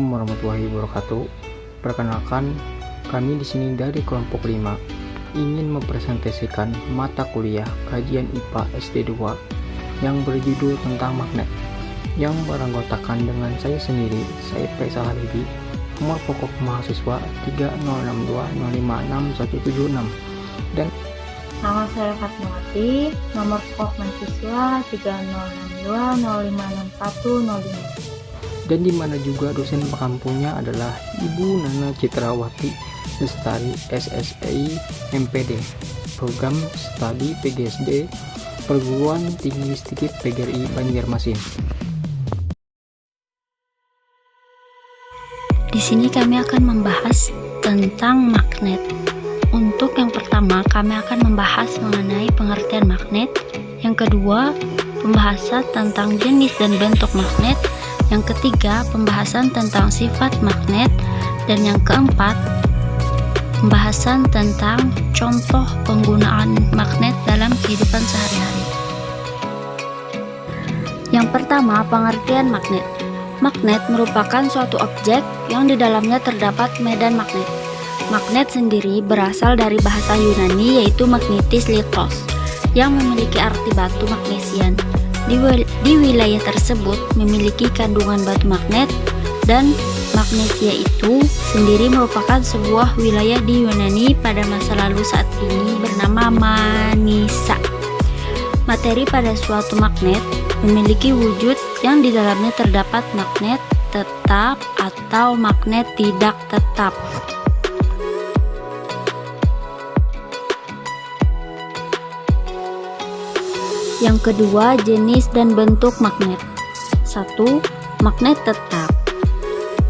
Assalamualaikum warahmatullahi wabarakatuh. Perkenalkan, kami di sini dari kelompok 5 ingin mempresentasikan mata kuliah kajian IPA SD2 yang berjudul tentang magnet, yang beranggotakan dengan saya sendiri, Said Faisal Habibi, nomor pokok mahasiswa 30620561176, dan nama saya Fatmawati, nomor pokok mahasiswa 30620561105, dan di mana juga dosen pengampunya adalah Ibu Nana Citrawati Lestari SSI MPD, program studi PGSD Perguruan Tinggi Listrik PGRI Banjarmasin. Di sini kami akan membahas tentang magnet. Untuk yang pertama, kami akan membahas mengenai pengertian magnet. Yang kedua, pembahasan tentang jenis dan bentuk magnet. Yang ketiga, pembahasan tentang sifat magnet. Dan yang keempat, pembahasan tentang contoh penggunaan magnet dalam kehidupan sehari-hari. Yang pertama, pengertian magnet. Magnet merupakan suatu objek yang di dalamnya terdapat medan magnet. Magnet sendiri berasal dari bahasa Yunani yaitu magnetis litos, yang memiliki arti batu magnesian. Di wilayah tersebut memiliki kandungan batu magnet, dan magnesia itu sendiri merupakan sebuah wilayah di Yunani pada masa lalu saat ini bernama Manisa. Materi pada suatu magnet memiliki wujud yang di dalamnya terdapat magnet tetap atau magnet tidak tetap. Yang kedua, jenis dan bentuk magnet. 1. Magnet tetap.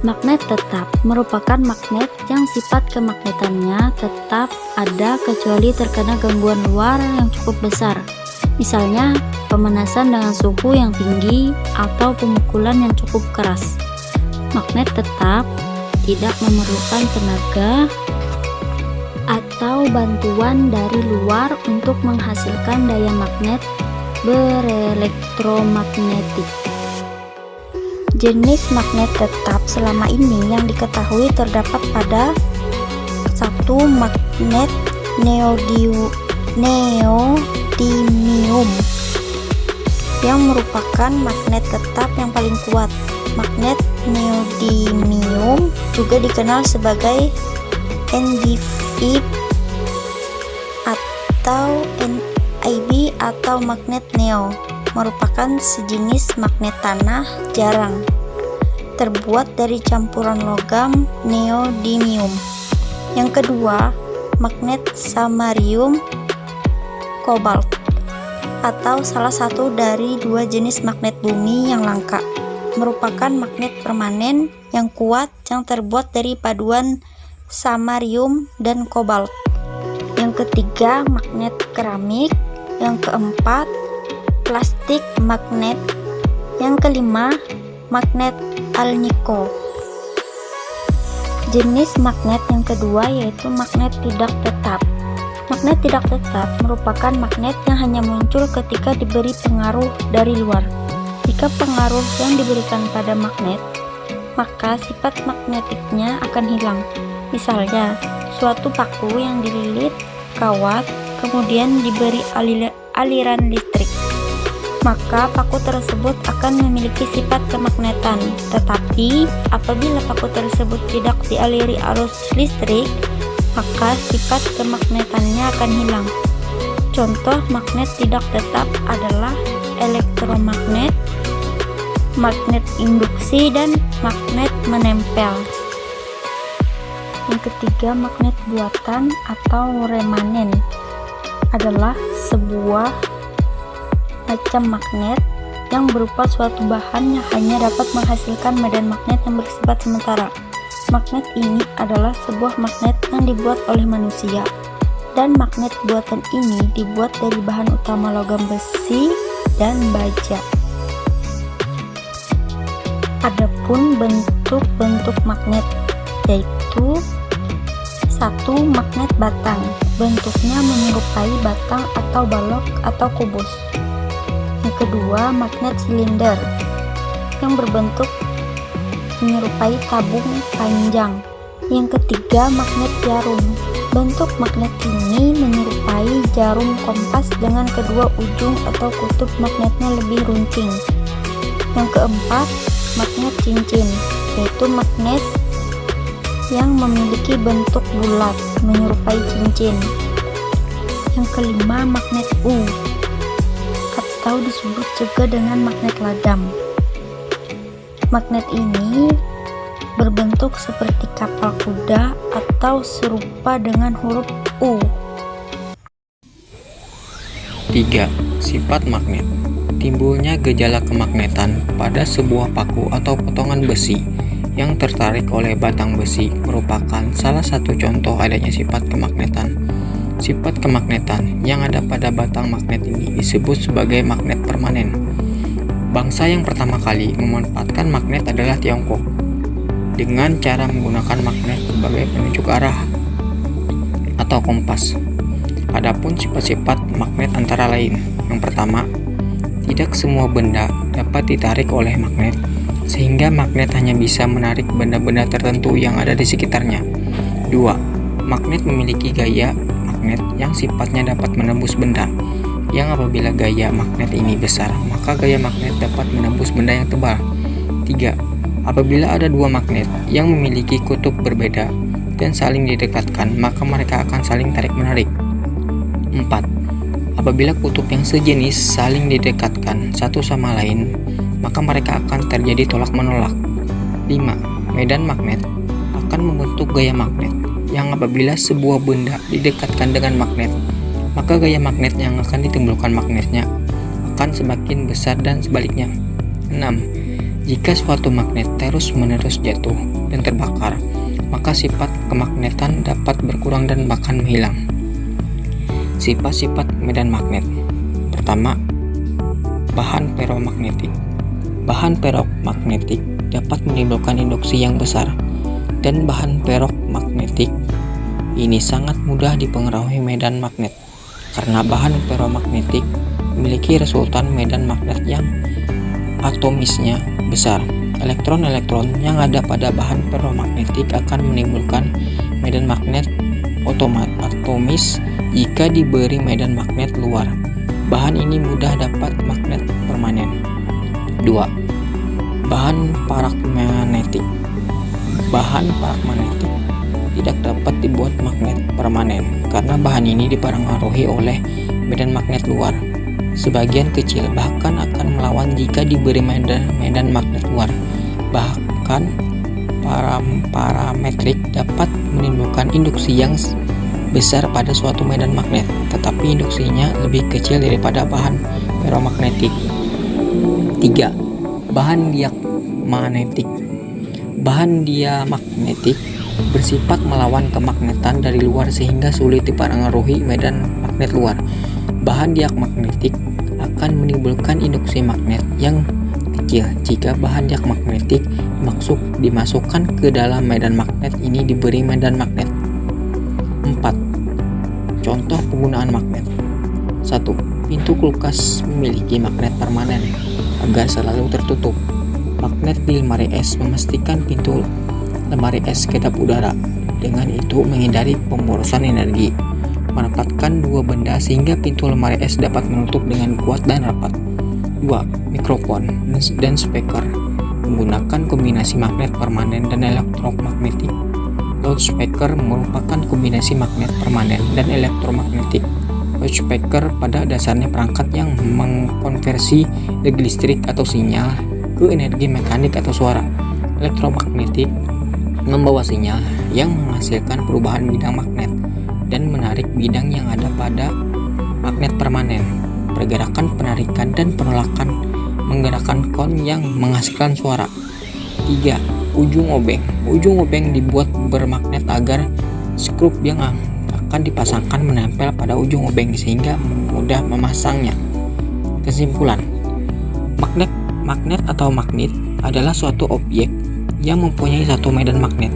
Magnet tetap merupakan magnet yang sifat kemagnetannya tetap ada kecuali terkena gangguan luar yang cukup besar, misalnya pemanasan dengan suhu yang tinggi atau pemukulan yang cukup keras. Magnet tetap tidak memerlukan tenaga atau bantuan dari luar untuk menghasilkan daya magnet berelektromagnetik. Jenis magnet tetap selama ini yang diketahui terdapat pada 1. Magnet neodymium yang merupakan magnet tetap yang paling kuat. Magnet neodymium juga dikenal sebagai NdF atau NiB atau magnet neo, merupakan sejenis magnet tanah jarang terbuat dari campuran logam neodymium. Yang kedua, magnet samarium kobalt atau salah satu dari dua jenis magnet bumi yang langka, merupakan magnet permanen yang kuat yang terbuat dari paduan samarium dan kobalt. Yang ketiga, magnet keramik. Yang keempat, plastik magnet. Yang kelima, magnet alnico. Jenis magnet yang kedua yaitu magnet tidak tetap. Magnet tidak tetap merupakan magnet yang hanya muncul ketika diberi pengaruh dari luar. Jika pengaruh yang diberikan pada magnet, maka sifat magnetiknya akan hilang. Misalnya, suatu paku yang dililit kawat kemudian diberi aliran listrik, maka paku tersebut akan memiliki sifat kemagnetan. Tetapi apabila paku tersebut tidak dialiri arus listrik, maka sifat kemagnetannya akan hilang. Contoh magnet tidak tetap adalah elektromagnet, magnet induksi, dan magnet menempel. Yang ketiga, magnet buatan atau remanen adalah sebuah macam magnet yang berupa suatu bahan yang hanya dapat menghasilkan medan magnet yang bersifat sementara. Magnet ini adalah sebuah magnet yang dibuat oleh manusia, dan magnet buatan ini dibuat dari bahan utama logam besi dan baja. Adapun bentuk-bentuk magnet yaitu 1. Magnet batang, bentuknya menyerupai batang atau balok atau kubus. Yang kedua, magnet silinder yang berbentuk menyerupai tabung panjang. Yang ketiga, magnet jarum. Bentuk magnet ini menyerupai jarum kompas dengan kedua ujung atau kutub magnetnya lebih runcing. Yang keempat, magnet cincin, yaitu magnet yang memiliki bentuk bulat menyerupai cincin. Yang kelima, magnet U, atau disebut juga dengan magnet lagam. Magnet ini berbentuk seperti kapal kuda atau serupa dengan huruf U. 3. Sifat magnet. Timbulnya gejala kemagnetan pada sebuah paku atau potongan besi yang tertarik oleh batang besi merupakan salah satu contoh adanya sifat kemagnetan. Sifat kemagnetan yang ada pada batang magnet ini disebut sebagai magnet permanen. Bangsa yang pertama kali memanfaatkan magnet adalah Tiongkok dengan cara menggunakan magnet sebagai penunjuk arah atau kompas. Adapun sifat-sifat magnet antara lain: yang pertama, tidak semua benda dapat ditarik oleh magnet, sehingga magnet hanya bisa menarik benda-benda tertentu yang ada di sekitarnya. 2. Magnet memiliki gaya magnet yang sifatnya dapat menembus benda, yang apabila gaya magnet ini besar, maka gaya magnet dapat menembus benda yang tebal. 3. Apabila ada dua magnet yang memiliki kutub berbeda dan saling didekatkan, maka mereka akan saling tarik-menarik. 4. Apabila kutub yang sejenis saling didekatkan satu sama lain, maka mereka akan terjadi tolak-menolak. 5. Medan magnet akan membentuk gaya magnet yang apabila sebuah benda didekatkan dengan magnet, maka gaya magnet yang akan ditimbulkan magnetnya akan semakin besar dan sebaliknya. 6. Jika suatu magnet terus-menerus jatuh dan terbakar, maka sifat kemagnetan dapat berkurang dan bahkan menghilang. Sifat-sifat medan magnet. Pertama, bahan feromagnetik. Bahan feromagnetik dapat menimbulkan induksi yang besar, dan bahan feromagnetik ini sangat mudah dipengaruhi medan magnet karena bahan feromagnetik memiliki resultan medan magnet yang atomisnya besar. Elektron-elektron yang ada pada bahan feromagnetik akan menimbulkan medan magnet atomis jika diberi medan magnet luar. Bahan ini mudah dapat magnet permanen. 2. Bahan paramagnetik. Bahan paramagnetik tidak dapat dibuat magnet permanen karena bahan ini dipengaruhi oleh medan magnet luar. Sebagian kecil bahkan akan melawan jika diberi medan magnet luar. Bahkan parametrik dapat menimbulkan induksi yang besar pada suatu medan magnet, tetapi induksinya lebih kecil daripada bahan feromagnetik. 3. Bahan diamagnetik. Bahan diamagnetik bersifat melawan kemagnetan dari luar sehingga sulit dipengaruhi medan magnet luar. Bahan diamagnetik akan menimbulkan induksi magnet yang kecil jika bahan diamagnetik dimasukkan ke dalam medan magnet ini diberi medan magnet. 4. Contoh penggunaan magnet. 1. Pintu kulkas memiliki magnet permanen agar selalu tertutup. Magnet di lemari es memastikan pintu lemari es kedap udara. Dengan itu menghindari pemborosan energi. Merapatkan dua benda sehingga pintu lemari es dapat menutup dengan kuat dan rapat. 2. Mikrofon dan speaker menggunakan kombinasi magnet permanen dan elektromagnetik. Loudspeaker merupakan kombinasi magnet permanen dan elektromagnetik. Loudspeaker pada dasarnya perangkat yang mengkonversi energi listrik atau sinyal ke energi mekanik atau suara. Elektromagnetik membawa sinyal yang menghasilkan perubahan bidang magnet dan menarik bidang yang ada pada magnet permanen. Pergerakan penarikan dan penolakan menggerakkan kon yang menghasilkan suara. 3. Ujung obeng. Ujung obeng dibuat bermagnet agar skrup yang akan dipasangkan menempel pada ujung obeng sehingga mudah memasangnya. Kesimpulan, magnet atau magnet adalah suatu objek yang mempunyai satu medan magnet.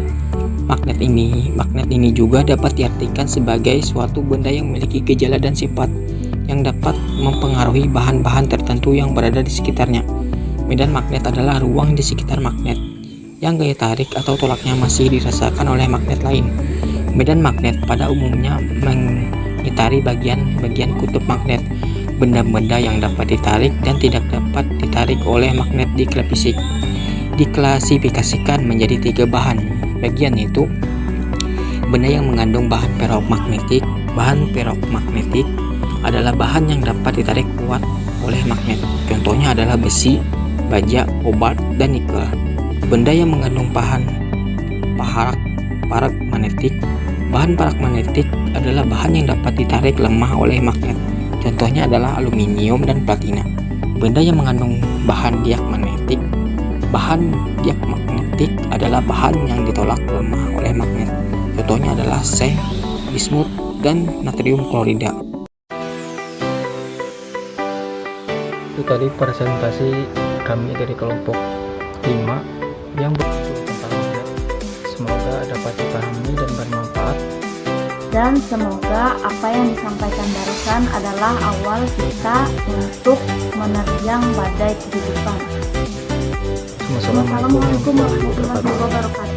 Magnet ini juga dapat diartikan sebagai suatu benda yang memiliki gejala dan sifat yang dapat mempengaruhi bahan-bahan tertentu yang berada di sekitarnya. Medan magnet adalah ruang di sekitar magnet yang gaya tarik atau tolaknya masih dirasakan oleh magnet lain. Medan magnet pada umumnya mengitari bagian-bagian kutub magnet. Benda-benda yang dapat ditarik dan tidak dapat ditarik oleh magnet diklasifikasikan menjadi 3 bagian, yaitu benda yang mengandung bahan ferromagnetik. Bahan ferromagnetik adalah bahan yang dapat ditarik kuat oleh magnet. Contohnya adalah besi, baja, kobalt, dan nikel. Benda yang mengandung bahan paramagnetik. Bahan paramagnetik adalah bahan yang dapat ditarik lemah oleh magnet. Contohnya adalah aluminium dan platina. Benda yang mengandung bahan diamagnetik. Bahan diamagnetik adalah bahan yang ditolak lemah oleh magnet. Contohnya adalah zinc, bismut, dan natrium klorida. Itu tadi presentasi kami dari kelompok 5 yang berjudul tentang magnet. Semoga dapat dipahami dan bermanfaat. Dan semoga apa yang disampaikan barusan adalah awal kita untuk menerjang badai kehidupan. Wassalamualaikum warahmatullahi wabarakatuh.